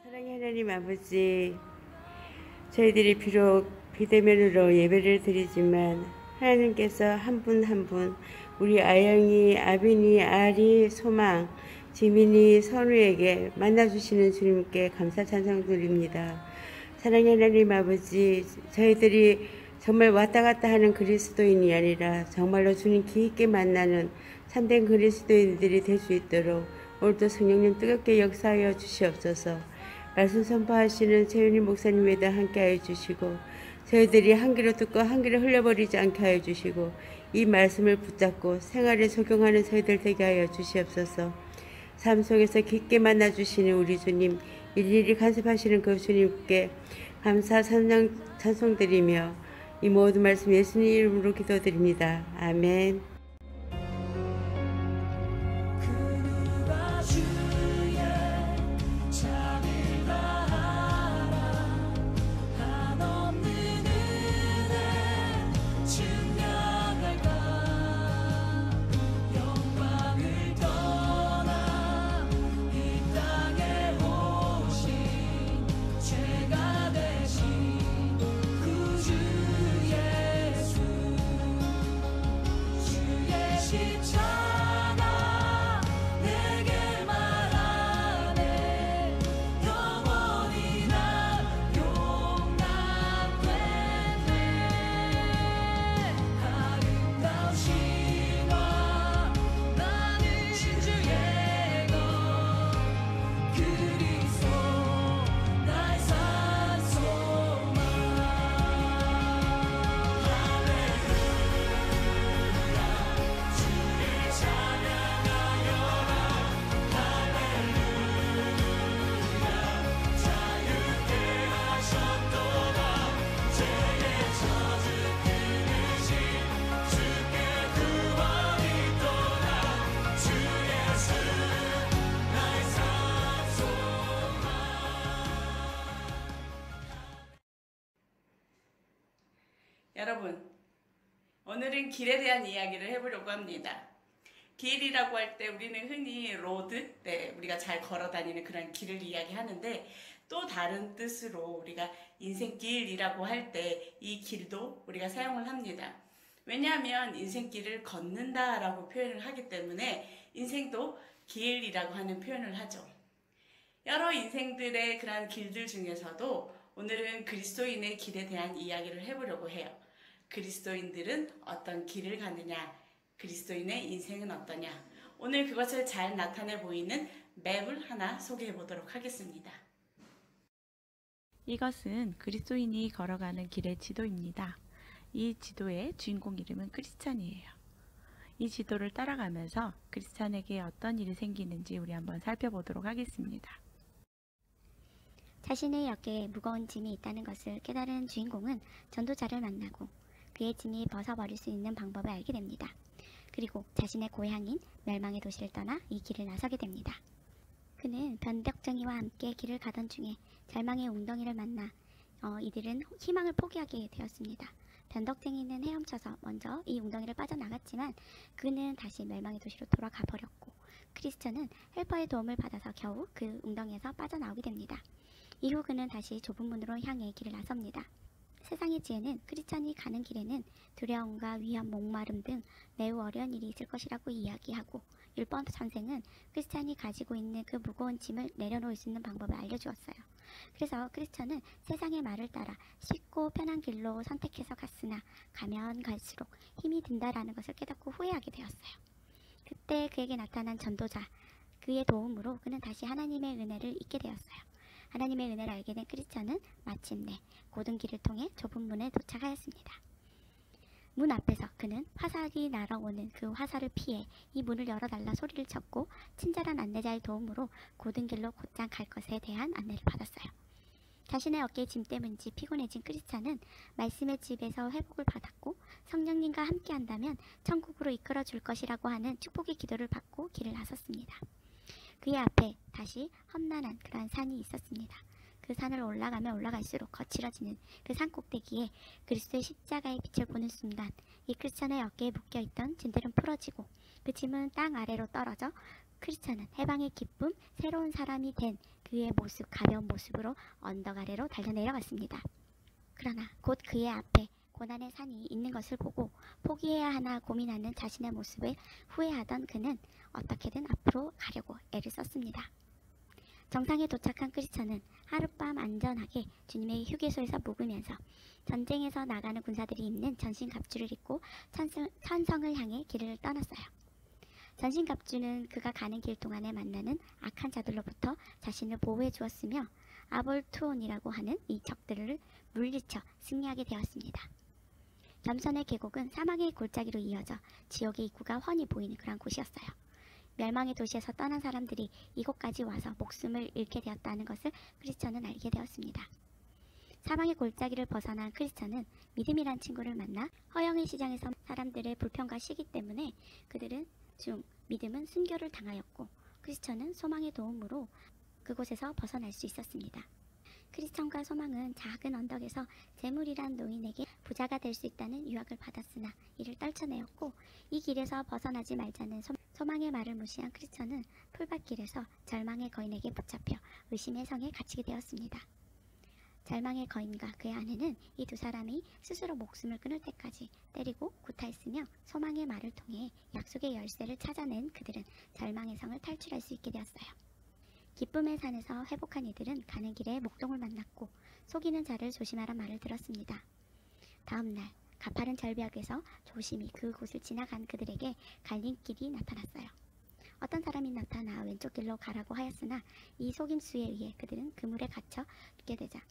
사랑의 하나님 아버지, 저희들이 비록 비대면으로 예배를 드리지만 하나님께서 한 분 한 분 우리 아영이, 아빈이, 아리, 소망, 지민이, 선우에게 만나주시는 주님께 감사 찬송 드립니다. 사랑의 하나님 아버지, 저희들이 정말 왔다 갔다 하는 그리스도인이 아니라 정말로 주님 깊게 만나는 참된 그리스도인들이 될 수 있도록 오늘도 성령님 뜨겁게 역사하여 주시옵소서. 말씀 선포하시는 최윤희 목사님에다 함께하여 주시고 저희들이 한 귀로 듣고 한 귀로 흘려버리지 않게 하여 주시고 이 말씀을 붙잡고 생활에 적용하는 저희들 되게 하여 주시옵소서. 삶 속에서 깊게 만나주시는 우리 주님, 일일이 간섭하시는 그 주님께 감사 찬송드리며 이 모든 말씀 예수님 이름으로 기도드립니다. 아멘. 여러분, 오늘은 길에 대한 이야기를 해보려고 합니다. 길이라고 할 때 우리는 흔히 로드, 우리가 잘 걸어 다니는 그런 길을 이야기하는데 또 다른 뜻으로 우리가 인생길이라고 할 때 이 길도 우리가 사용을 합니다. 왜냐하면 인생길을 걷는다라고 표현을 하기 때문에 인생도 길이라고 하는 표현을 하죠. 여러 인생들의 그런 길들 중에서도 오늘은 그리스도인의 길에 대한 이야기를 해보려고 해요. 그리스도인들은 어떤 길을 가느냐, 그리스도인의 인생은 어떠냐, 오늘 그것을 잘 나타내 보이는 맵을 하나 소개해 보도록 하겠습니다. 이것은 그리스도인이 걸어가는 길의 지도입니다. 이 지도의 주인공 이름은 크리스찬이에요. 이 지도를 따라가면서 크리스찬에게 어떤 일이 생기는지 우리 한번 살펴보도록 하겠습니다. 자신의 어깨에 무거운 짐이 있다는 것을 깨달은 주인공은 전도자를 만나고 그의 짐이 벗어버릴 수 있는 방법을 알게 됩니다. 그리고 자신의 고향인 멸망의 도시를 떠나 이 길을 나서게 됩니다. 그는 변덕쟁이와 함께 길을 가던 중에 절망의 웅덩이를 만나 이들은 희망을 포기하게 되었습니다. 변덕쟁이는 헤엄쳐서 먼저 이 웅덩이를 빠져나갔지만 그는 다시 멸망의 도시로 돌아가 버렸고 크리스천은 헬퍼의 도움을 받아서 겨우 그 웅덩이에서 빠져나오게 됩니다. 이후 그는 다시 좁은 문으로 향해 길을 나섭니다. 세상의 지혜는 크리스천이 가는 길에는 두려움과 위험, 목마름 등 매우 어려운 일이 있을 것이라고 이야기하고 율법 선생은 크리스천이 가지고 있는 그 무거운 짐을 내려놓을 수 있는 방법을 알려주었어요. 그래서 크리스천은 세상의 말을 따라 쉽고 편한 길로 선택해서 갔으나 가면 갈수록 힘이 든다라는 것을 깨닫고 후회하게 되었어요. 그때 그에게 나타난 전도자, 그의 도움으로 그는 다시 하나님의 은혜를 잊게 되었어요. 하나님의 은혜를 알게 된 크리스천은 마침내 고든 길을 통해 좁은 문에 도착하였습니다. 문 앞에서 그는 화살이 날아오는 그 화살을 피해 이 문을 열어달라 소리를 쳤고 친절한 안내자의 도움으로 고든 길로 곧장 갈 것에 대한 안내를 받았어요. 자신의 어깨에 짐 때문인지 피곤해진 크리스찬은 말씀의 집에서 회복을 받았고 성령님과 함께한다면 천국으로 이끌어 줄 것이라고 하는 축복의 기도를 받고 길을 나섰습니다. 그의 앞에 다시 험난한 그러한 산이 있었습니다. 그 산을 올라가면 올라갈수록 거칠어지는 그 산 꼭대기에 그리스도의 십자가의 빛을 보는 순간 이 크리스천의 어깨에 묶여있던 짐들은 풀어지고 그 짐은 땅 아래로 떨어져 크리스찬은 해방의 기쁨, 새로운 사람이 된 그의 모습, 가벼운 모습으로 언덕 아래로 달려내려갔습니다. 그러나 곧 그의 앞에 고난의 산이 있는 것을 보고 포기해야 하나 고민하는 자신의 모습을 후회하던 그는 어떻게든 앞으로 가려고 애를 썼습니다. 정상에 도착한 크리스찬은 하룻밤 안전하게 주님의 휴게소에서 묵으면서 전쟁에서 나가는 군사들이 입는 전신갑주를 입고 천성을 향해 길을 떠났어요. 전신갑주는 그가 가는 길 동안에 만나는 악한 자들로부터 자신을 보호해 주었으며 아볼투온이라고 하는 이 적들을 물리쳐 승리하게 되었습니다. 겸손의 계곡은 사망의 골짜기로 이어져 지옥의 입구가 훤히 보이는 그런 곳이었어요. 멸망의 도시에서 떠난 사람들이 이곳까지 와서 목숨을 잃게 되었다는 것을 크리스천은 알게 되었습니다. 사망의 골짜기를 벗어난 크리스천은 믿음이란 친구를 만나 허영의 시장에서 사람들의 불평과 시기 때문에 그들은 믿음은 순교를 당하였고 크리스천은 소망의 도움으로 그곳에서 벗어날 수 있었습니다. 크리스천과 소망은 작은 언덕에서 재물이란 노인에게 부자가 될 수 있다는 유혹을 받았으나 이를 떨쳐내었고 이 길에서 벗어나지 말자는 소망의 말을 무시한 크리스천은 풀밭길에서 절망의 거인에게 붙잡혀 의심의 성에 갇히게 되었습니다. 절망의 거인과 그의 아내는 이 두 사람이 스스로 목숨을 끊을 때까지 때리고 구타했으며 소망의 말을 통해 약속의 열쇠를 찾아낸 그들은 절망의 성을 탈출할 수 있게 되었어요. 기쁨의 산에서 회복한 이들은 가는 길에 목동을 만났고 속이는 자를 조심하란 말을 들었습니다. 다음날 가파른 절벽에서 조심히 그곳을 지나간 그들에게 갈림길이 나타났어요. 어떤 사람이 나타나 왼쪽 길로 가라고 하였으나 이 속임수에 의해 그들은 그물에 갇혀 죽게 되자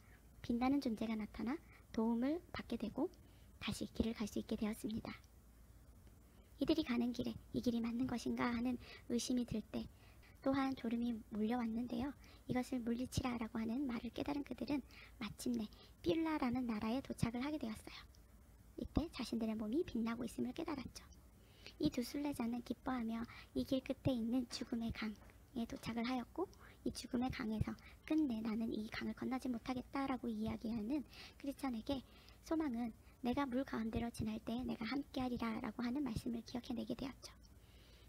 빛나는 존재가 나타나 도움을 받게 되고 다시 길을 갈 수 있게 되었습니다. 이들이 가는 길에 이 길이 맞는 것인가 하는 의심이 들 때 또한 졸음이 몰려왔는데요. 이것을 물리치라 라고 하는 말을 깨달은 그들은 마침내 뷸라라는 나라에 도착을 하게 되었어요. 이때 자신들의 몸이 빛나고 있음을 깨달았죠. 이 두 순례자는 기뻐하며 이 길 끝에 있는 죽음의 강에 도착을 하였고 이 죽음의 강에서 끝내 나는 이 강을 건너지 못하겠다라고 이야기하는 크리스천에게 소망은 내가 물 가운데로 지날 때 내가 함께하리라 라고 하는 말씀을 기억해내게 되었죠.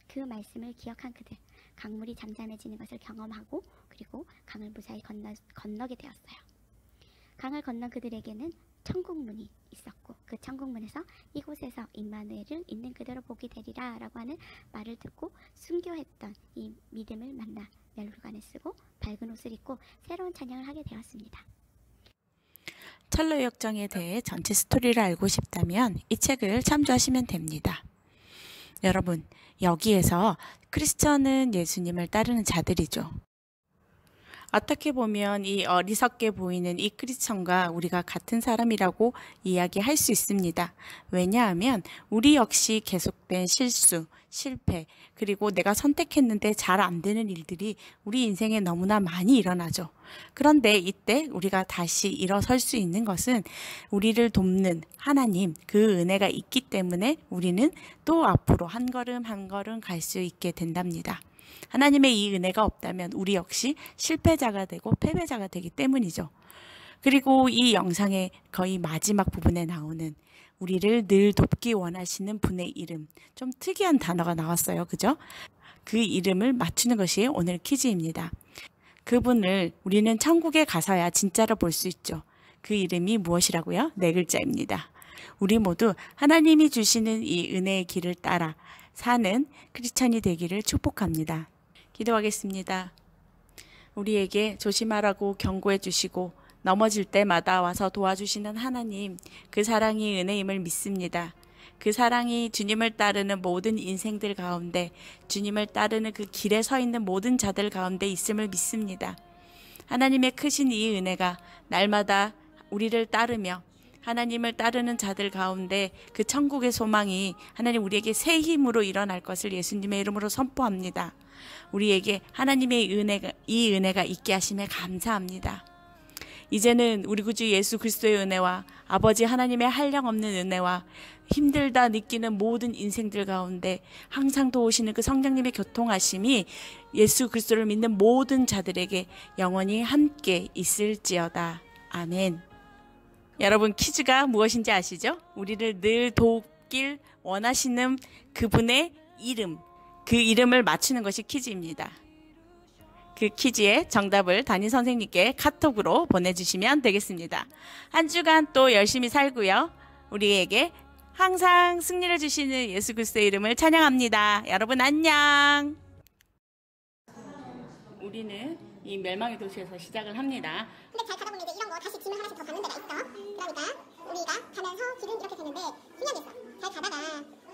그 말씀을 기억한 그들, 강물이 잠잠해지는 것을 경험하고 그리고 강을 무사히 건너게 되었어요. 강을 건넌 그들에게는 천국문이 있었고 그 천국문에서 이곳에서 임마누엘을 있는 그대로 보게 되리라 라고 하는 말을 듣고 순교했던 이 믿음을 만나 멜루간을 쓰고 밝은 옷을 입고 새로운 찬양을 하게 되었습니다. 철로역정에 대해 전체 스토리를 알고 싶다면 이 책을 참조하시면 됩니다. 여러분, 여기에서 크리스천은 예수님을 따르는 자들이죠. 어떻게 보면 이 어리석게 보이는 이 크리스천과 우리가 같은 사람이라고 이야기할 수 있습니다. 왜냐하면 우리 역시 계속된 실수, 실패, 그리고 내가 선택했는데 잘 안 되는 일들이 우리 인생에 너무나 많이 일어나죠. 그런데 이때 우리가 다시 일어설 수 있는 것은 우리를 돕는 하나님, 그 은혜가 있기 때문에 우리는 또 앞으로 한 걸음 한 걸음 갈 수 있게 된답니다. 하나님의 이 은혜가 없다면 우리 역시 실패자가 되고 패배자가 되기 때문이죠. 그리고 이 영상의 거의 마지막 부분에 나오는 우리를 늘 돕기 원하시는 분의 이름, 좀 특이한 단어가 나왔어요. 그죠? 그 이름을 맞추는 것이 오늘 퀴즈입니다. 그분을 우리는 천국에 가서야 진짜로 볼 수 있죠. 그 이름이 무엇이라고요? 4글자입니다. 우리 모두 하나님이 주시는 이 은혜의 길을 따라 사는 크리스천이 되기를 축복합니다. 기도하겠습니다. 우리에게 조심하라고 경고해 주시고 넘어질 때마다 와서 도와주시는 하나님, 그 사랑이 은혜임을 믿습니다. 그 사랑이 주님을 따르는 모든 인생들 가운데, 주님을 따르는 그 길에 서 있는 모든 자들 가운데 있음을 믿습니다. 하나님의 크신 이 은혜가 날마다 우리를 따르며 하나님을 따르는 자들 가운데 그 천국의 소망이 하나님 우리에게 새 힘으로 일어날 것을 예수님의 이름으로 선포합니다. 우리에게 하나님의 이 은혜가 있게 하심에 감사합니다. 이제는 우리 구주 예수 그리스도의 은혜와 아버지 하나님의 한량없는 은혜와 힘들다 느끼는 모든 인생들 가운데 항상 도우시는 그 성령님의 교통하심이 예수 그리스도를 믿는 모든 자들에게 영원히 함께 있을지어다. 아멘. 여러분, 퀴즈가 무엇인지 아시죠? 우리를 늘 돕길 원하시는 그분의 이름, 그 이름을 맞추는 것이 퀴즈입니다. 그 퀴즈의 정답을 담임 선생님께 카톡으로 보내주시면 되겠습니다. 한 주간 또 열심히 살고요. 우리에게 항상 승리를 주시는 예수 그리스도의 이름을 찬양합니다. 여러분 안녕. 우리는 이 멸망의 도시에서 시작을 합니다. 근데 잘 가다 보면 이제 이런 거 다시 짐을 하나씩 더 받는 데가 있어. 그러니까 우리가 가면서 길은 이렇게 되는데 중요한 게 있어. 잘 가다가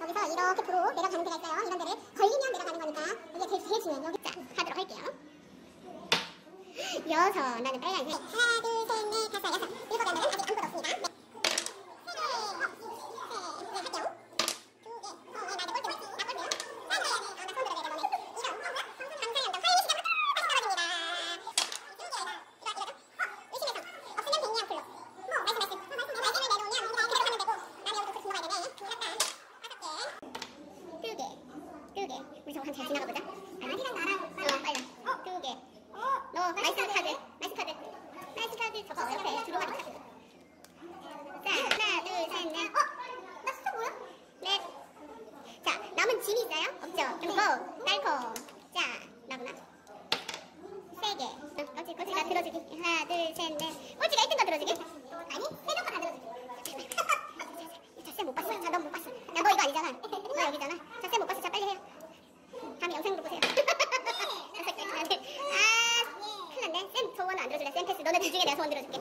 여기서 이렇게 도로 내려가는 데가 있어요. 이런 데를 걸리면 내려가는 거니까 이게 제일 중요해요. 여기 자 가도록 할게요. 6 나는 빨간색. 하나 둘 셋 넷 다섯 여섯 7 가면은 아직 아무것도 없습니다. 네. 우리 저거 잘 지나가보자. 아니랑 나랑 빨리. 2개. 너 마이스 카드 저거 옆에 들어가는 카드. 자, 하나, 둘, 셋, 넷. 나 숫자 뭐야? 넷. 자, 남은 짐이 있어요? 없죠? 그럼 뭐? 딸콩. 자, 나구나. 3개. 꼴찌가 들어주기. 하나, 둘, 셋, 넷. 꼴찌가 1등 거 들어주기? 아니, 3명 거 다 들어주기. 자, 쌤 못 봤어. 자, 넌 못 봤어. 야, 너 이거 아니잖아. 너 여기잖아. 자, 쌤 못 봤어. 자, 빨리 해요. 다음에 영상으로 보세요. 큰일 났네. 쌤 소원 안 들어줄래? 쌤 패스. 너네 둘 중에 내가 소원 들어줄게.